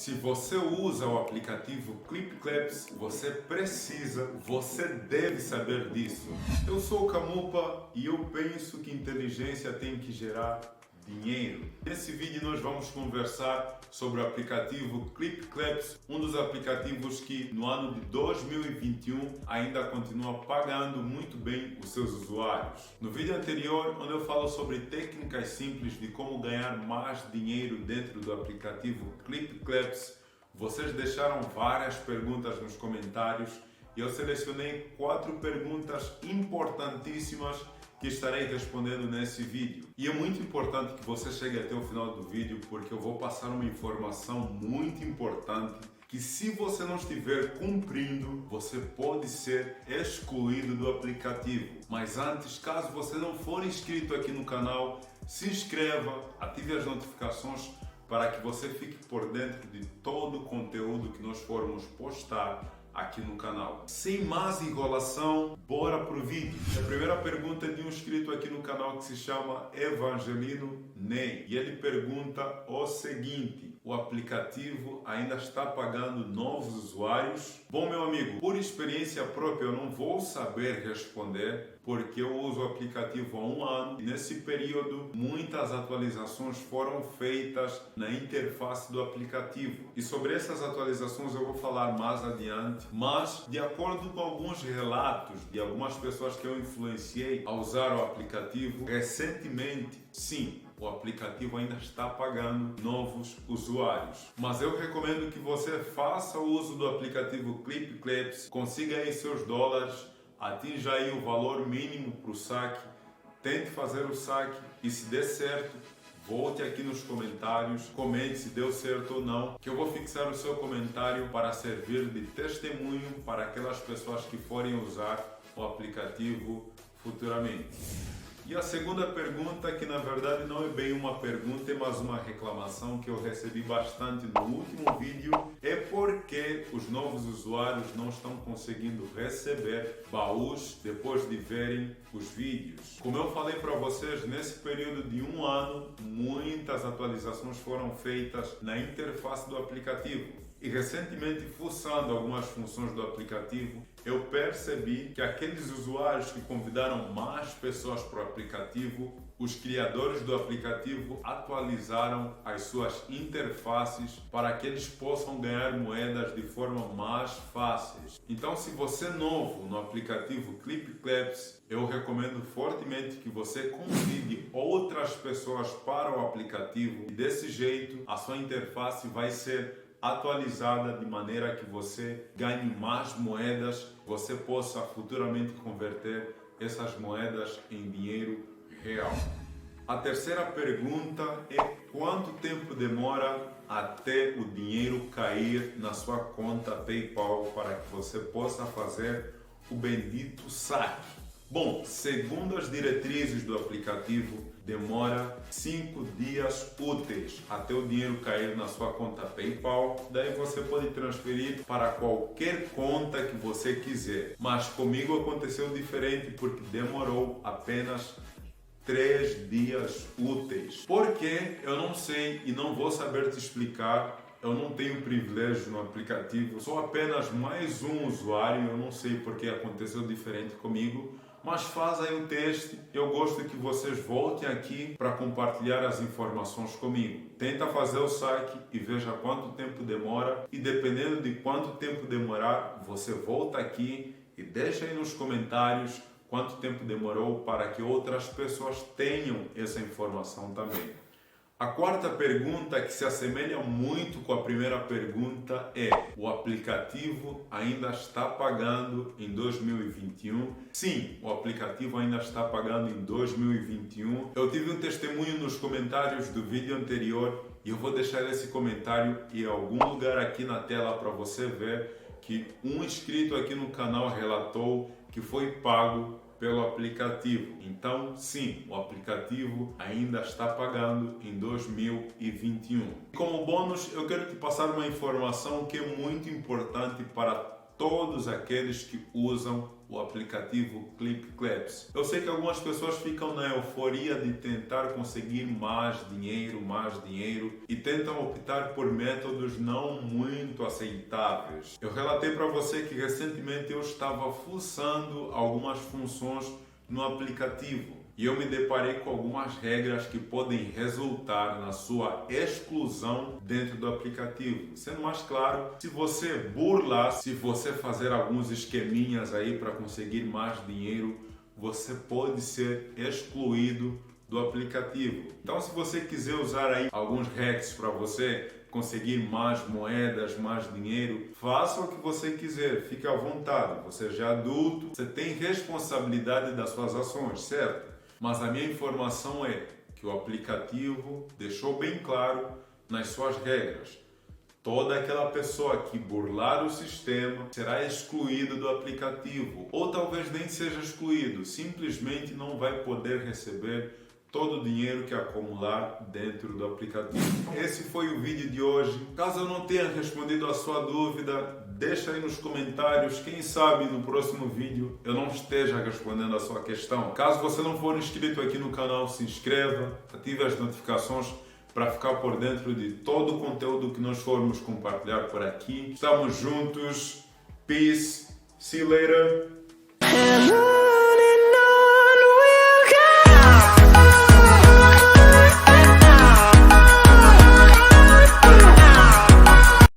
Se você usa o aplicativo ClipClaps, você deve saber disso. Eu sou o Camupa e eu penso que inteligência tem que gerar dinheiro. Nesse vídeo nós vamos conversar sobre o aplicativo ClipClaps, um dos aplicativos que no ano de 2021 ainda continua pagando muito bem os seus usuários. No vídeo anterior, onde eu falo sobre técnicas simples de como ganhar mais dinheiro dentro do aplicativo ClipClaps, vocês deixaram várias perguntas nos comentários e eu selecionei 4 perguntas importantíssimas que estarei respondendo nesse vídeo. E é muito importante que você chegue até o final do vídeo, porque eu vou passar uma informação muito importante que, se você não estiver cumprindo, você pode ser excluído do aplicativo. Mas antes, caso você não for inscrito aqui no canal, se inscreva, ative as notificações para que você fique por dentro de todo o conteúdo que nós formos postar aqui no canal. Sem mais enrolação, bora pro vídeo. A primeira pergunta é de um inscrito aqui no canal que se chama Evangelino Ney. E ele pergunta o seguinte: o aplicativo ainda está pagando novos usuários? Bom, meu amigo, por experiência própria eu não vou saber responder, porque eu uso o aplicativo há 1 ano e nesse período muitas atualizações foram feitas na interface do aplicativo. E sobre essas atualizações eu vou falar mais adiante, mas de acordo com alguns relatos de algumas pessoas que eu influenciei a usar o aplicativo recentemente, sim, o aplicativo ainda está pagando novos usuários. Mas eu recomendo que você faça o uso do aplicativo ClipClaps, consiga aí seus dólares, atinja aí o valor mínimo para o saque, tente fazer o saque e, se der certo, volte aqui nos comentários, comente se deu certo ou não, que eu vou fixar o seu comentário para servir de testemunho para aquelas pessoas que forem usar o aplicativo futuramente. E a segunda pergunta, que na verdade não é bem uma pergunta, é mais uma reclamação que eu recebi bastante no último vídeo, é porque os novos usuários não estão conseguindo receber baús depois de verem os vídeos. Como eu falei para vocês, nesse período de 1 ano, muitas atualizações foram feitas na interface do aplicativo. E recentemente, fuçando algumas funções do aplicativo, eu percebi que aqueles usuários que convidaram mais pessoas para o aplicativo, os criadores do aplicativo atualizaram as suas interfaces para que eles possam ganhar moedas de forma mais fácil. Então, se você é novo no aplicativo ClipClaps, eu recomendo fortemente que você convide outras pessoas para o aplicativo e desse jeito a sua interface vai ser atualizada de maneira que você ganhe mais moedas, você possa futuramente converter essas moedas em dinheiro real. A terceira pergunta é: quanto tempo demora até o dinheiro cair na sua conta PayPal para que você possa fazer o bendito saque? Bom, segundo as diretrizes do aplicativo, demora 5 dias úteis até o dinheiro cair na sua conta PayPal. Daí você pode transferir para qualquer conta que você quiser. Mas comigo aconteceu diferente, porque demorou apenas 3 dias úteis. Por quê? Eu não sei e não vou saber te explicar. Eu não tenho privilégio no aplicativo, sou apenas mais um usuário, eu não sei porque aconteceu diferente comigo. Mas faz aí o teste, eu gosto que vocês voltem aqui para compartilhar as informações comigo. Tenta fazer o saque e veja quanto tempo demora, e dependendo de quanto tempo demorar, você volta aqui e deixa aí nos comentários quanto tempo demorou para que outras pessoas tenham essa informação também. A quarta pergunta, que se assemelha muito com a primeira pergunta, é: o aplicativo ainda está pagando em 2021? Sim, o aplicativo ainda está pagando em 2021. Eu tive um testemunho nos comentários do vídeo anterior e eu vou deixar esse comentário em algum lugar aqui na tela para você ver que um inscrito aqui no canal relatou que foi pago pelo aplicativo. Então, sim, o aplicativo ainda está pagando em 2021. Como bônus, eu quero te passar uma informação que é muito importante para todos aqueles que usam o aplicativo ClipClaps. Eu sei que algumas pessoas ficam na euforia de tentar conseguir mais dinheiro e tentam optar por métodos não muito aceitáveis. Eu relatei para você que recentemente eu estava fuçando algumas funções no aplicativo e eu me deparei com algumas regras que podem resultar na sua exclusão dentro do aplicativo. Sendo mais claro, se você burlar, se você fazer alguns esqueminhas aí para conseguir mais dinheiro, você pode ser excluído do aplicativo. Então, se você quiser usar aí alguns hacks para você conseguir mais moedas, mais dinheiro, faça o que você quiser, fique à vontade. Você já é adulto, você tem responsabilidade das suas ações, certo? Mas a minha informação é que o aplicativo deixou bem claro nas suas regras. Toda aquela pessoa que burlar o sistema será excluída do aplicativo, ou talvez nem seja excluído, simplesmente não vai poder receber todo o dinheiro que acumular dentro do aplicativo. Esse foi o vídeo de hoje. Caso eu não tenha respondido a sua dúvida, deixa aí nos comentários. Quem sabe no próximo vídeo eu não esteja respondendo a sua questão. Caso você não for inscrito aqui no canal, se inscreva, ative as notificações para ficar por dentro de todo o conteúdo que nós formos compartilhar por aqui. Estamos juntos. Peace. See you later.